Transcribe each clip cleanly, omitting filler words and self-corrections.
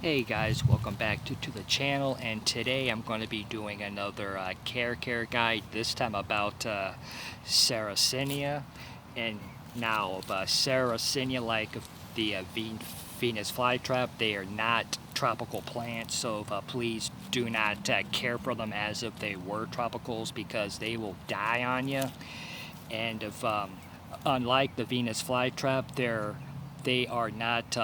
Hey guys, welcome back to the channel, and today I'm going to be doing another care guide, this time about Sarracenia. And now Sarracenia, like the Venus flytrap, they are not tropical plants, so please do not care for them as if they were tropicals, because they will die on you. And if unlike the Venus flytrap, they are not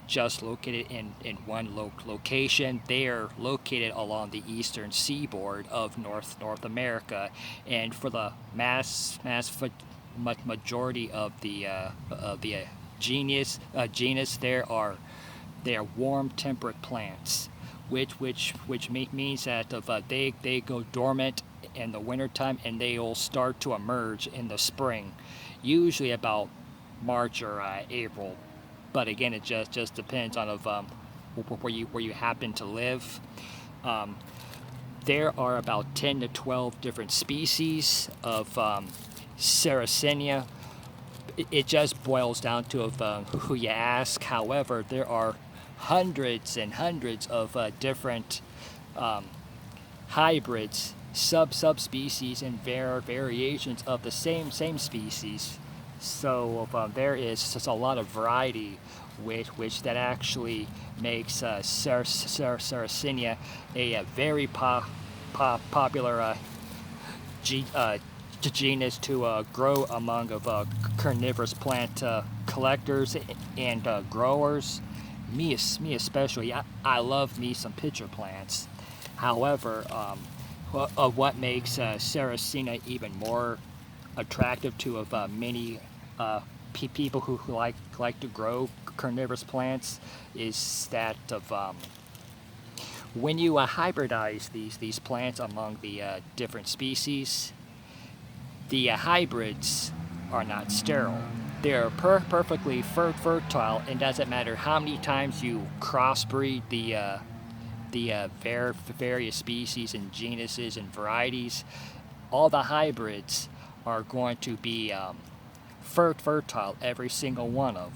just located in one location. They are located along the eastern seaboard of North America, and for the majority of the genus, they are warm temperate plants, which means that if they go dormant in the wintertime, and they will start to emerge in the spring, usually about March or April. But again, it just depends on where you happen to live. There are about 10 to 12 different species of Sarracenia. It just boils down to who you ask. However, there are hundreds and hundreds of different hybrids, subspecies, and variations of the same species. So there is just a lot of variety, which that actually makes Sarracenia a very popular genus to grow among carnivorous plant collectors and growers. Me especially, I love me some pitcher plants. However, what makes Sarracenia even more attractive to many people who like to grow carnivorous plants is that when you hybridize these plants among the different species, the hybrids are not sterile. They're perfectly fertile, and doesn't matter how many times you crossbreed the various species and genuses and varieties, all the hybrids are going to be fertile, every single one of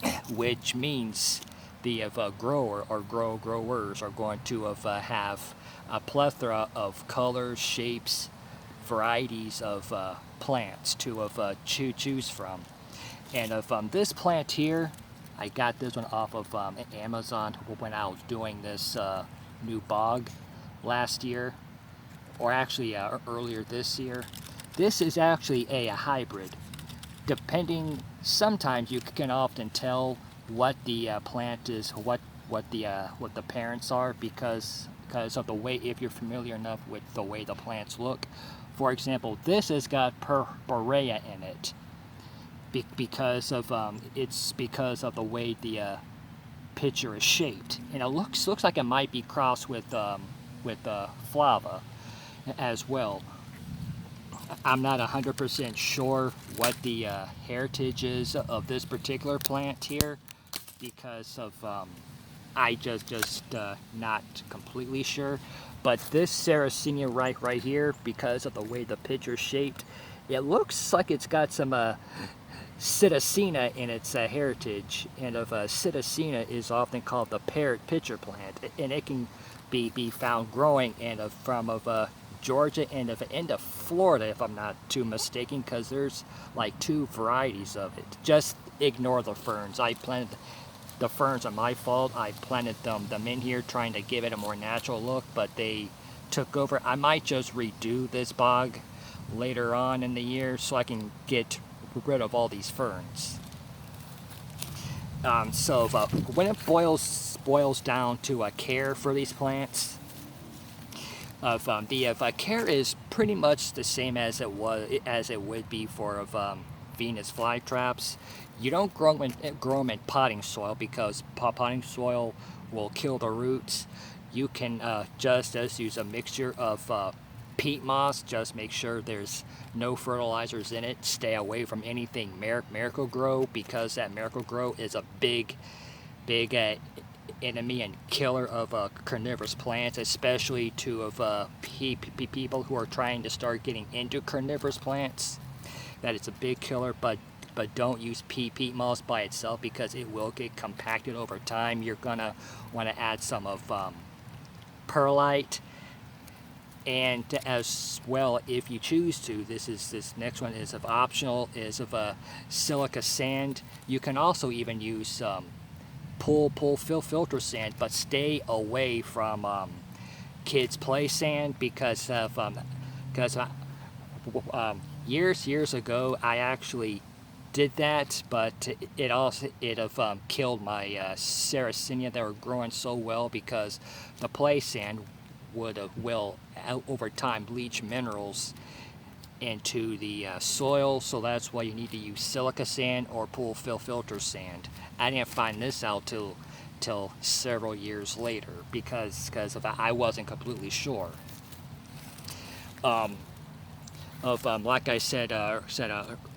them, which means the grower or growers are going to have a plethora of colors, shapes, varieties of plants to choose from. And this plant here, I got this one off of Amazon when I was doing this new bog last year, or actually earlier this year. This is actually a hybrid. Sometimes you can often tell what the plant is, what the parents are, because of the way, if you're familiar enough with the way the plants look. For example, this has got Propagation in it, because of the way the pitcher is shaped, and it looks like it might be crossed with Flava as well. I'm not 100% sure what the heritage is of this particular plant here, because of I just not completely sure. But this Sarracenia right here, because of the way the pitcher's shaped, it looks like it's got some Sarracenia in its heritage. And Sarracenia is often called the parrot pitcher plant, and it can be found growing from Georgia and into Florida, if I'm not too mistaken, because there's like 2 varieties of it. Just ignore the ferns. I planted the ferns are my fault. I planted them in here trying to give it a more natural look, but they took over. I might just redo this bog later on in the year so I can get rid of all these ferns. So when it boils down to care for these plants, the care is pretty much the same as it would be for Venus flytraps. You don't grow them in potting soil, because potting soil will kill the roots. You can just use a mixture of peat moss. Just make sure there's no fertilizers in it. Stay away from anything Miracle-Gro, because that Miracle-Gro is a big enemy and killer of carnivorous plants, especially to people who are trying to start getting into carnivorous plants. That it's a big killer. But but don't use peat moss by itself because it will get compacted over time. You're gonna want to add some of perlite, and as well, if you choose to, this next one is of optional, is of a silica sand. You can also even use filter sand, but stay away from kids play sand because of years ago I actually did that, but it killed my Sarracenia that were growing so well because the play sand will over time leach minerals into the soil, so that's why you need to use silica sand or filter sand. I didn't find this out till several years later because I wasn't completely sure. Like I said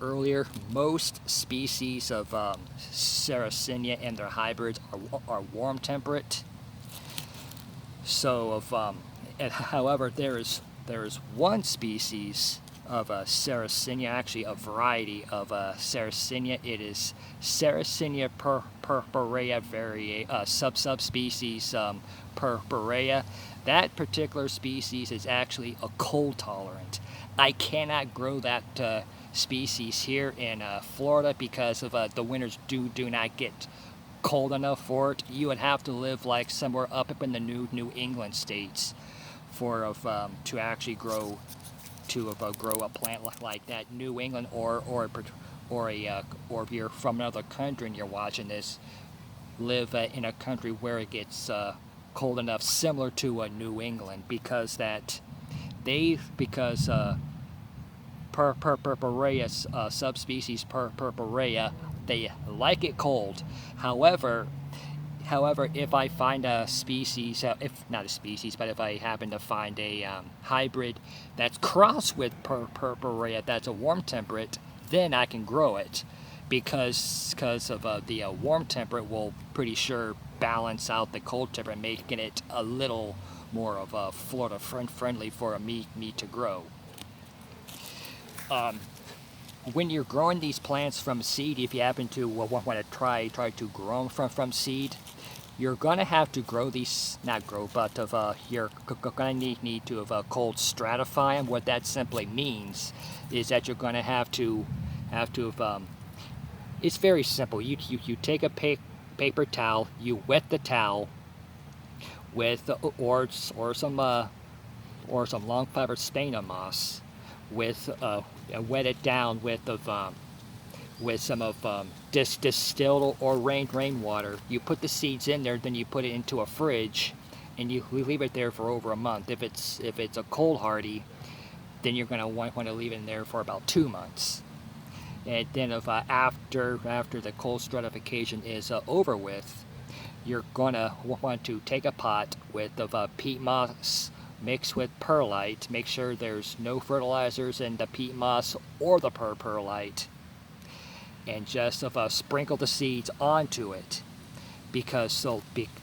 earlier, most species of Sarracenia and their hybrids are warm temperate. So however, there is one species of Sarracenia, actually a variety of Sarracenia. It is Sarracenia purpurea subspecies purpurea. That particular species is actually a cold tolerant. I cannot grow that species here in Florida because of the winters do not get cold enough for it. You would have to live like somewhere up in the New England states to actually grow a plant like that. New England or if you're from another country and you're watching this, live in a country where it gets cold enough, similar to New England, because purpurea subspecies purpurea, they like it cold. However, if I find a species, if I happen to find a hybrid that's crossed with purpurea that's a warm temperate, then I can grow it because of the warm temperate will pretty sure balance out the cold temperate, making it a little more of a Florida friendly for me to grow. When you're growing these plants from seed, if you happen to want to try to grow them from seed, you're gonna have to grow these, you're gonna need to cold stratify them. What that simply means is that you're gonna have to it's very simple. You take a paper towel, you wet the towel with or some long fiber sphagnum moss, with wet it down with some of distilled or rainwater. You put the seeds in there, then you put it into a fridge, and you leave it there for over a month. If it's a cold hardy, then you're going to want to leave it in there for about 2 months. And then after the cold stratification is over with, you're going to want to take a pot with peat moss mixed with perlite. Make sure there's no fertilizers in the peat moss or the perlite, and just sprinkle the seeds onto it. The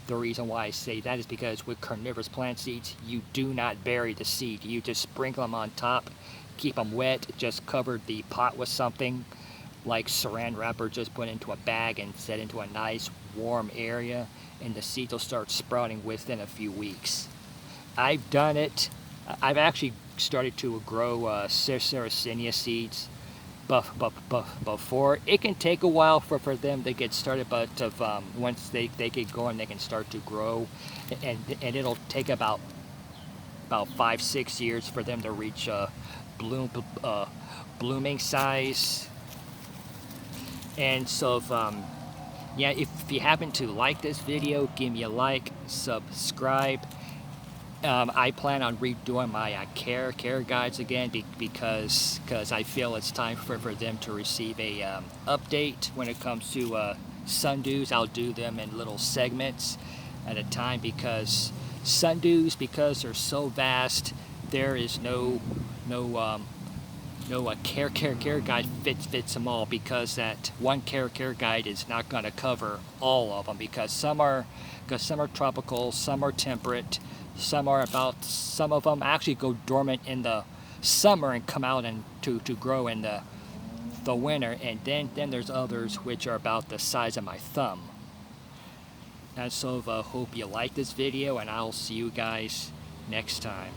reason why I say that is because with carnivorous plant seeds, you do not bury the seed. You just sprinkle them on top, keep them wet, just cover the pot with something like saran wrap, or just put into a bag and set into a nice warm area, and the seeds will start sprouting within a few weeks. I've done it. I've actually started to grow Sarracenia seeds before. It can take a while for them to get started, but once they get going, they can start to grow, and it'll take about 5-6 years for them to reach blooming size. And so if you happen to like this video, give me a like, subscribe. I plan on redoing my care guides again because I feel it's time for them to receive a update when it comes to sundews. I'll do them in little segments at a time, because sundews, because they're so vast, there is no care guide fits them all, because that one care guide is not going to cover all of them, because some are tropical, some are temperate, some of them actually go dormant in the summer and come out and to grow in the the winner, and then there's others which are about the size of my thumb. And so hope you like this video, and I'll see you guys next time.